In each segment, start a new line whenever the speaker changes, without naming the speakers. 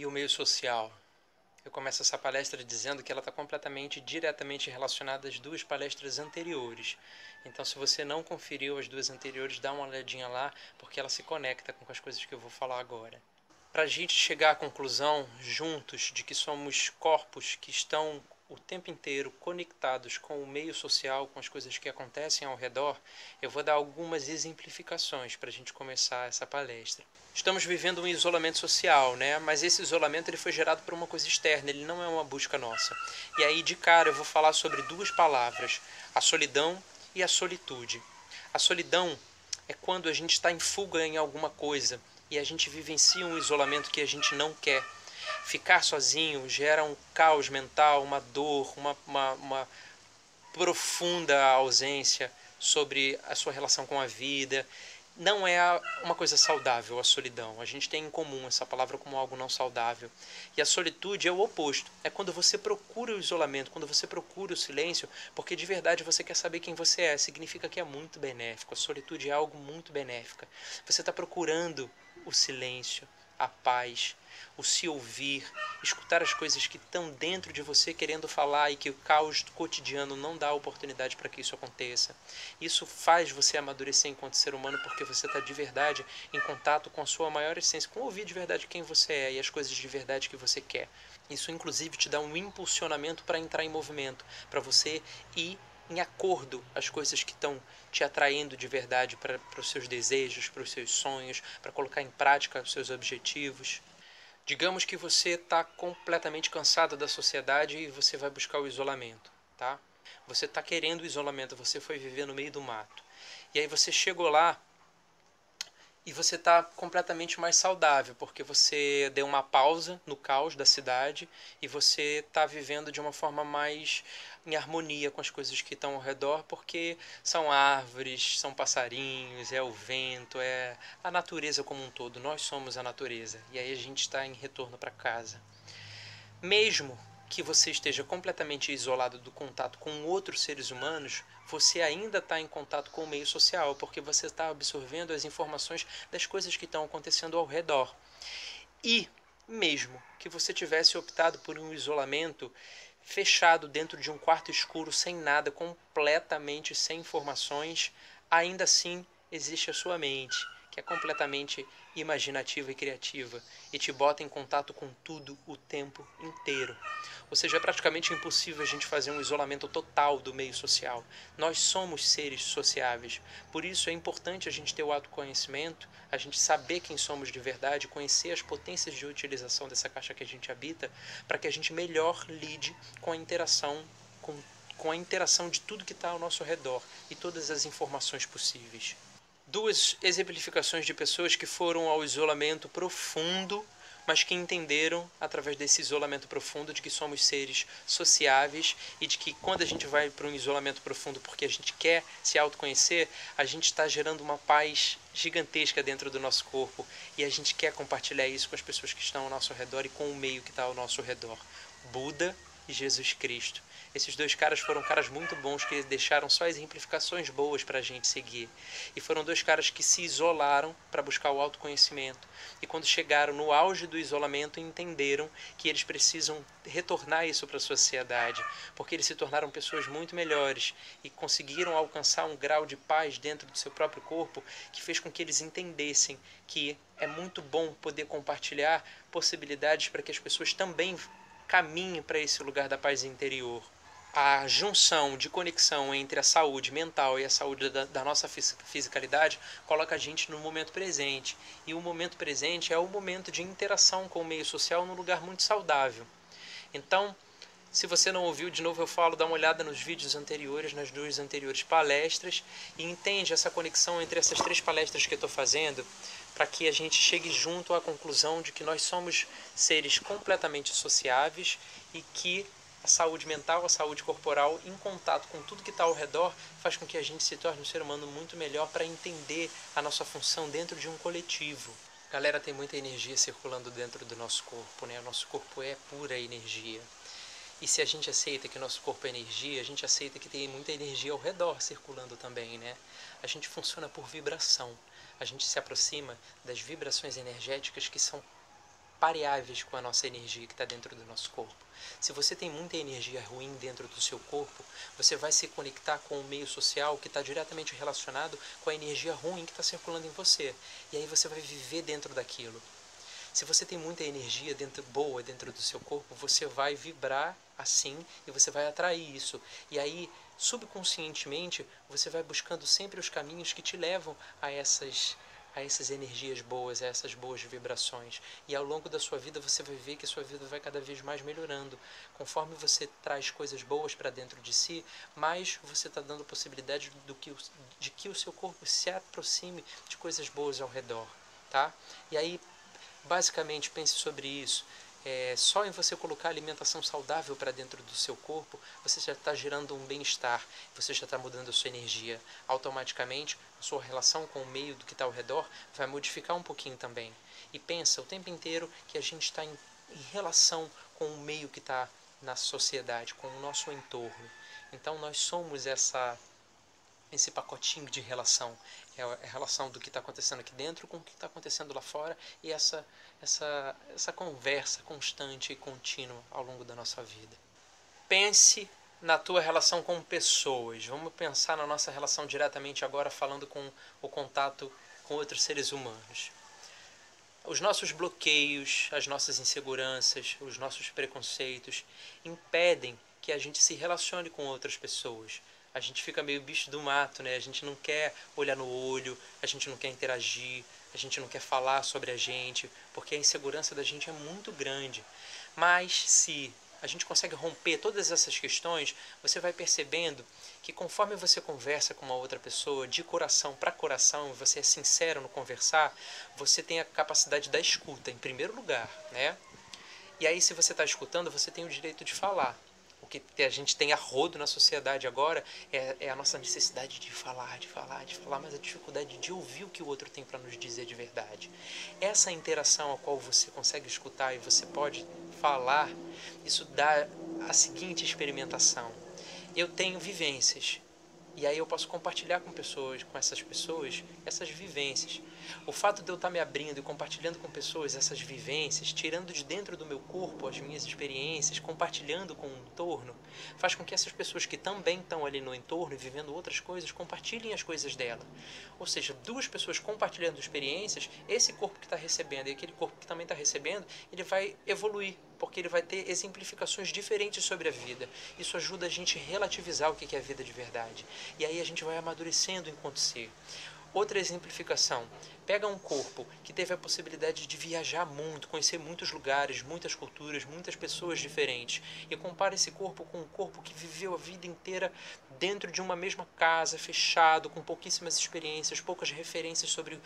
E o meio social? Eu começo essa palestra dizendo que ela está completamente, diretamente relacionada às duas palestras anteriores. Então, se você não conferiu as duas anteriores, dá uma olhadinha lá, porque ela se conecta com as coisas que eu vou falar agora. Para a gente chegar à conclusão, juntos, de que somos corpos que estão o tempo inteiro conectados com o meio social, com as coisas que acontecem ao redor, eu vou dar algumas exemplificações para a gente começar essa palestra. Estamos vivendo um isolamento social, né? Mas esse isolamento ele foi gerado por uma coisa externa, ele não é uma busca nossa. E aí, de cara, eu vou falar sobre duas palavras, a solidão e a solitude. A solidão é quando a gente está em fuga em alguma coisa e a gente vivencia um isolamento que a gente não quer. Ficar sozinho gera um caos mental, uma dor, uma profunda ausência sobre a sua relação com a vida. Não é uma coisa saudável a solidão. A gente tem em comum essa palavra como algo não saudável. E a solitude é o oposto. É quando você procura o isolamento, quando você procura o silêncio, porque de verdade você quer saber quem você é. Significa que é muito benéfico. A solitude é algo muito benéfico. Você está procurando o silêncio, a paz, o se ouvir, escutar as coisas que estão dentro de você querendo falar e que o caos do cotidiano não dá oportunidade para que isso aconteça. Isso faz você amadurecer enquanto ser humano porque você está de verdade em contato com a sua maior essência, com ouvir de verdade quem você é e as coisas de verdade que você quer. Isso inclusive te dá um impulsionamento para entrar em movimento, para você ir em acordo as coisas que estão te atraindo de verdade para os seus desejos, para os seus sonhos, para colocar em prática os seus objetivos. Digamos que você está completamente cansado da sociedade e você vai buscar o isolamento, tá? Você está querendo o isolamento, você foi viver no meio do mato. E aí você chegou lá e você está completamente mais saudável, porque você deu uma pausa no caos da cidade e você está vivendo de uma forma mais em harmonia com as coisas que estão ao redor, porque são árvores, são passarinhos, é o vento, é a natureza como um todo. Nós somos a natureza e aí a gente está em retorno para casa. Mesmo que você esteja completamente isolado do contato com outros seres humanos, você ainda está em contato com o meio social, porque você está absorvendo as informações das coisas que estão acontecendo ao redor. E, mesmo que você tivesse optado por um isolamento fechado dentro de um quarto escuro, sem nada, completamente sem informações, ainda assim existe a sua mente, que é completamente imaginativa e criativa e te bota em contato com tudo o tempo inteiro. Ou seja, é praticamente impossível a gente fazer um isolamento total do meio social. Nós somos seres sociáveis. Por isso é importante a gente ter o autoconhecimento, a gente saber quem somos de verdade, conhecer as potências de utilização dessa caixa que a gente habita, para que a gente melhor lide com a interação com a interação de tudo que está ao nosso redor e todas as informações possíveis. Duas exemplificações de pessoas que foram ao isolamento profundo, mas que entenderam, através desse isolamento profundo, de que somos seres sociáveis e de que quando a gente vai para um isolamento profundo porque a gente quer se autoconhecer, a gente está gerando uma paz gigantesca dentro do nosso corpo e a gente quer compartilhar isso com as pessoas que estão ao nosso redor e com o meio que está ao nosso redor. Buda e Jesus Cristo. Esses dois caras foram caras muito bons que deixaram só exemplificações boas para a gente seguir. E foram dois caras que se isolaram para buscar o autoconhecimento. E quando chegaram no auge do isolamento, entenderam que eles precisam retornar isso para a sociedade, porque eles se tornaram pessoas muito melhores e conseguiram alcançar um grau de paz dentro do seu próprio corpo que fez com que eles entendessem que é muito bom poder compartilhar possibilidades para que as pessoas também caminhem para esse lugar da paz interior. A junção de conexão entre a saúde mental e a saúde da nossa fisicalidade coloca a gente no momento presente. E o momento presente é o momento de interação com o meio social num lugar muito saudável. Então, se você não ouviu, de novo eu falo, dá uma olhada nos vídeos anteriores, nas duas anteriores palestras, e entende essa conexão entre essas três palestras que eu estou fazendo, para que a gente chegue junto à conclusão de que nós somos seres completamente sociáveis e que a saúde mental, a saúde corporal, em contato com tudo que está ao redor, faz com que a gente se torne um ser humano muito melhor para entender a nossa função dentro de um coletivo. Galera, tem muita energia circulando dentro do nosso corpo, né? O nosso corpo é pura energia. E se a gente aceita que o nosso corpo é energia, a gente aceita que tem muita energia ao redor circulando também, né? A gente funciona por vibração. A gente se aproxima das vibrações energéticas que são pareáveis com a nossa energia que está dentro do nosso corpo. Se você tem muita energia ruim dentro do seu corpo, você vai se conectar com o meio social que está diretamente relacionado com a energia ruim que está circulando em você. E aí você vai viver dentro daquilo. Se você tem muita energia boa dentro do seu corpo, você vai vibrar assim e você vai atrair isso. E aí, subconscientemente, você vai buscando sempre os caminhos que te levam a essas energias boas, a essas boas vibrações. E ao longo da sua vida você vai ver que a sua vida vai cada vez mais melhorando. Conforme você traz coisas boas para dentro de si, mais você está dando possibilidade de que o seu corpo se aproxime de coisas boas ao redor. Tá? E aí, basicamente, pense sobre isso. Só em você colocar alimentação saudável para dentro do seu corpo, você já está gerando um bem-estar, você já está mudando a sua energia. Automaticamente, a sua relação com o meio do que está ao redor vai modificar um pouquinho também. E pensa o tempo inteiro que a gente está em relação com o meio que está na sociedade, com o nosso entorno. Então, nós somos esse pacotinho de relação. É a relação do que está acontecendo aqui dentro com o que está acontecendo lá fora e essa conversa constante e contínua ao longo da nossa vida. Pense na tua relação com pessoas. Vamos pensar na nossa relação diretamente agora, falando com o contato com outros seres humanos. Os nossos bloqueios, as nossas inseguranças, os nossos preconceitos impedem que a gente se relacione com outras pessoas. A gente fica meio bicho do mato, né? A gente não quer olhar no olho, a gente não quer interagir, a gente não quer falar sobre a gente, porque a insegurança da gente é muito grande. Mas se a gente consegue romper todas essas questões, você vai percebendo que conforme você conversa com uma outra pessoa, de coração para coração, você é sincero no conversar, você tem a capacidade da escuta, em primeiro lugar, né? E aí, se você está escutando, você tem o direito de falar. O que a gente tem a rodo na sociedade agora é a nossa necessidade de falar, mas a dificuldade de ouvir o que o outro tem para nos dizer de verdade. Essa interação a qual você consegue escutar e você pode falar, isso dá a seguinte experimentação. Eu tenho vivências. E aí eu posso compartilhar com essas pessoas, essas vivências. O fato de eu estar me abrindo e compartilhando com pessoas essas vivências, tirando de dentro do meu corpo as minhas experiências, compartilhando com o entorno, faz com que essas pessoas que também estão ali no entorno e vivendo outras coisas, compartilhem as coisas dela. Ou seja, duas pessoas compartilhando experiências, esse corpo que está recebendo e aquele corpo que também está recebendo, ele vai evoluir, porque ele vai ter exemplificações diferentes sobre a vida. Isso ajuda a gente a relativizar o que é a vida de verdade. E aí a gente vai amadurecendo enquanto ser. Outra exemplificação, pega um corpo que teve a possibilidade de viajar muito, conhecer muitos lugares, muitas culturas, muitas pessoas diferentes, e compara esse corpo com um corpo que viveu a vida inteira dentro de uma mesma casa, fechado, com pouquíssimas experiências, poucas referências sobre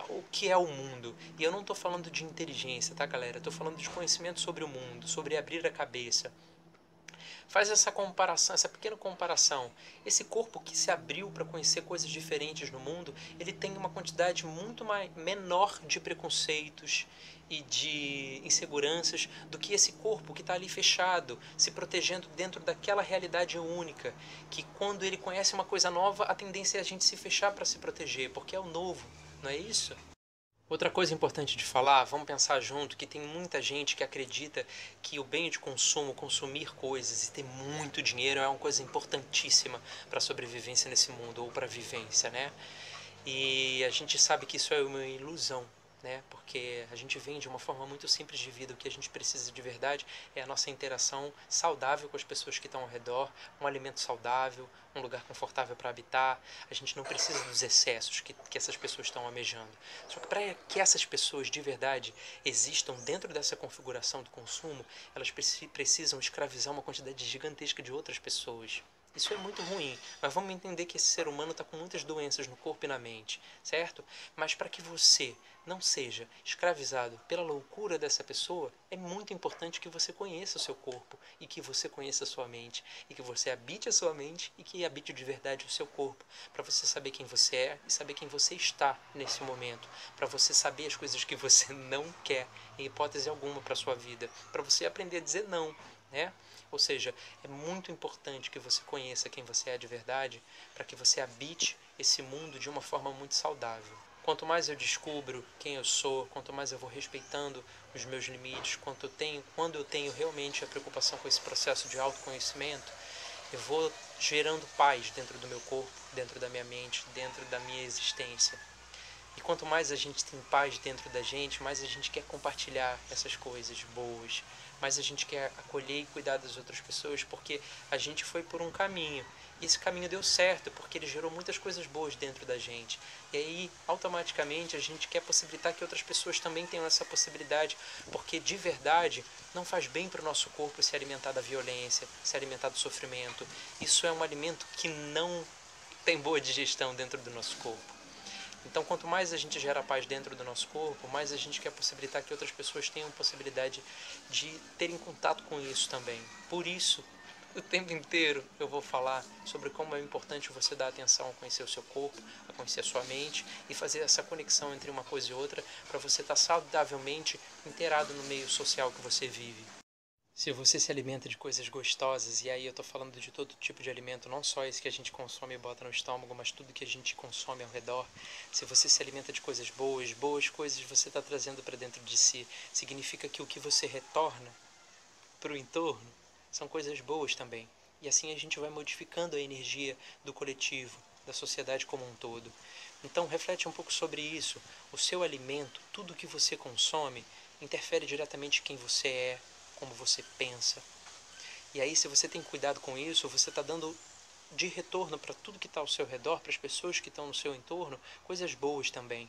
o que é o mundo. E eu não estou falando de inteligência, tá, galera? Estou falando de conhecimento sobre o mundo, sobre abrir a cabeça. Faz essa comparação, essa pequena comparação. Esse corpo que se abriu para conhecer coisas diferentes no mundo, ele tem uma quantidade muito menor de preconceitos e de inseguranças do que esse corpo que está ali fechado, se protegendo dentro daquela realidade única, que quando ele conhece uma coisa nova, a tendência é a gente se fechar para se proteger, porque é o novo, não é isso? Outra coisa importante de falar, vamos pensar junto, que tem muita gente que acredita que o bem de consumo, consumir coisas e ter muito dinheiro é uma coisa importantíssima para a sobrevivência nesse mundo, ou para a vivência, né? E a gente sabe que isso é uma ilusão, né? Porque a gente vem de uma forma muito simples de vida. O que a gente precisa de verdade é a nossa interação saudável com as pessoas que estão ao redor, um alimento saudável, um lugar confortável para habitar. A gente não precisa dos excessos que essas pessoas estão almejando. Só que para que essas pessoas de verdade existam dentro dessa configuração do consumo, elas precisam escravizar uma quantidade gigantesca de outras pessoas. Isso é muito ruim, mas vamos entender que esse ser humano está com muitas doenças no corpo e na mente, certo? Mas para que você não seja escravizado pela loucura dessa pessoa, é muito importante que você conheça o seu corpo e que você conheça a sua mente, e que você habite a sua mente e que habite de verdade o seu corpo, para você saber quem você é e saber quem você está nesse momento, para você saber as coisas que você não quer, em hipótese alguma, para a sua vida, para você aprender a dizer não, né? Ou seja, é muito importante que você conheça quem você é de verdade para que você habite esse mundo de uma forma muito saudável. Quanto mais eu descubro quem eu sou, quanto mais eu vou respeitando os meus limites, quando eu tenho realmente a preocupação com esse processo de autoconhecimento, eu vou gerando paz dentro do meu corpo, dentro da minha mente, dentro da minha existência. E quanto mais a gente tem paz dentro da gente, mais a gente quer compartilhar essas coisas boas, mais a gente quer acolher e cuidar das outras pessoas, porque a gente foi por um caminho. E esse caminho deu certo, porque ele gerou muitas coisas boas dentro da gente. E aí, automaticamente, a gente quer possibilitar que outras pessoas também tenham essa possibilidade, porque de verdade não faz bem para o nosso corpo se alimentar da violência, se alimentar do sofrimento. Isso é um alimento que não tem boa digestão dentro do nosso corpo. Então, quanto mais a gente gera paz dentro do nosso corpo, mais a gente quer possibilitar que outras pessoas tenham possibilidade de terem contato com isso também. Por isso, o tempo inteiro eu vou falar sobre como é importante você dar atenção a conhecer o seu corpo, a conhecer a sua mente e fazer essa conexão entre uma coisa e outra para você estar saudavelmente inteirado no meio social que você vive. Se você se alimenta de coisas gostosas, e aí eu tô falando de todo tipo de alimento, não só esse que a gente consome e bota no estômago, mas tudo que a gente consome ao redor. Se você se alimenta de coisas boas, boas coisas você está trazendo para dentro de si. Significa que o que você retorna para o entorno são coisas boas também. E assim a gente vai modificando a energia do coletivo, da sociedade como um todo. Então reflete um pouco sobre isso. O seu alimento, tudo que você consome, interfere diretamente em quem você é, como você pensa. E aí, se você tem cuidado com isso, você está dando de retorno para tudo que está ao seu redor, para as pessoas que estão no seu entorno, coisas boas também.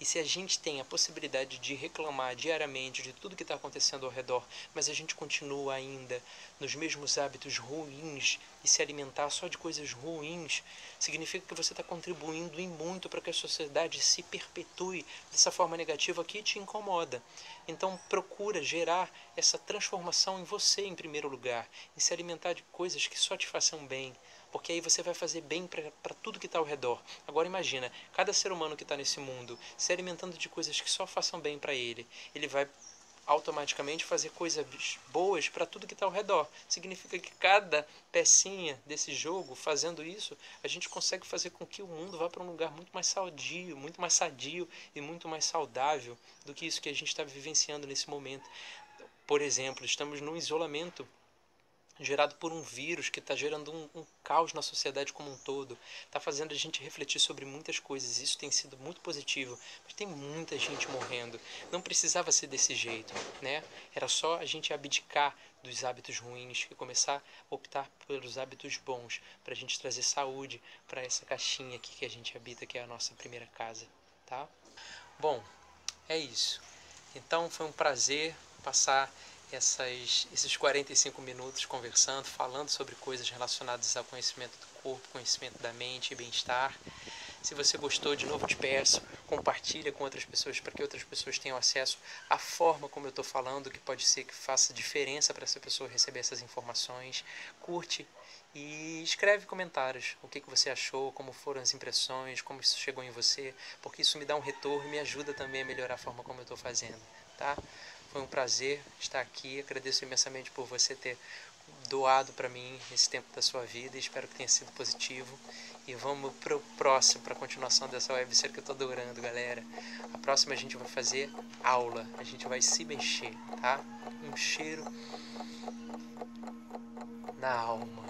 E se a gente tem a possibilidade de reclamar diariamente de tudo que está acontecendo ao redor, mas a gente continua ainda nos mesmos hábitos ruins e se alimentar só de coisas ruins, significa que você está contribuindo em muito para que a sociedade se perpetue dessa forma negativa que te incomoda. Então procura gerar essa transformação em você em primeiro lugar, em se alimentar de coisas que só te façam bem, porque aí você vai fazer bem para tudo que está ao redor. Agora imagina, cada ser humano que está nesse mundo se alimentando de coisas que só façam bem para ele vai automaticamente fazer coisas boas para tudo que está ao redor. Significa que cada pecinha desse jogo, fazendo isso, a gente consegue fazer com que o mundo vá para um lugar muito mais sadio e muito mais saudável do que isso que a gente está vivenciando nesse momento. Por exemplo, estamos num isolamento gerado por um vírus que está gerando um caos na sociedade como um todo, está fazendo a gente refletir sobre muitas coisas. Isso tem sido muito positivo, mas tem muita gente morrendo. Não precisava ser desse jeito, né? Era só a gente abdicar dos hábitos ruins e começar a optar pelos hábitos bons, para a gente trazer saúde para essa caixinha aqui que a gente habita, que é a nossa primeira casa, tá? Bom, é isso. Então foi um prazer passar esses 45 minutos conversando, falando sobre coisas relacionadas ao conhecimento do corpo, conhecimento da mente e bem-estar. Se você gostou, de novo te peço, compartilha com outras pessoas para que outras pessoas tenham acesso à forma como eu estou falando, que pode ser que faça diferença para essa pessoa receber essas informações. Curte e escreve comentários, o que você achou, como foram as impressões, como isso chegou em você, porque isso me dá um retorno e me ajuda também a melhorar a forma como eu estou fazendo, tá? Foi um prazer estar aqui, agradeço imensamente por você ter doado para mim esse tempo da sua vida e espero que tenha sido positivo. E vamos pro próximo, para a continuação dessa websérie que eu tô adorando, galera. A próxima a gente vai fazer aula, a gente vai se mexer, tá? Um cheiro na alma.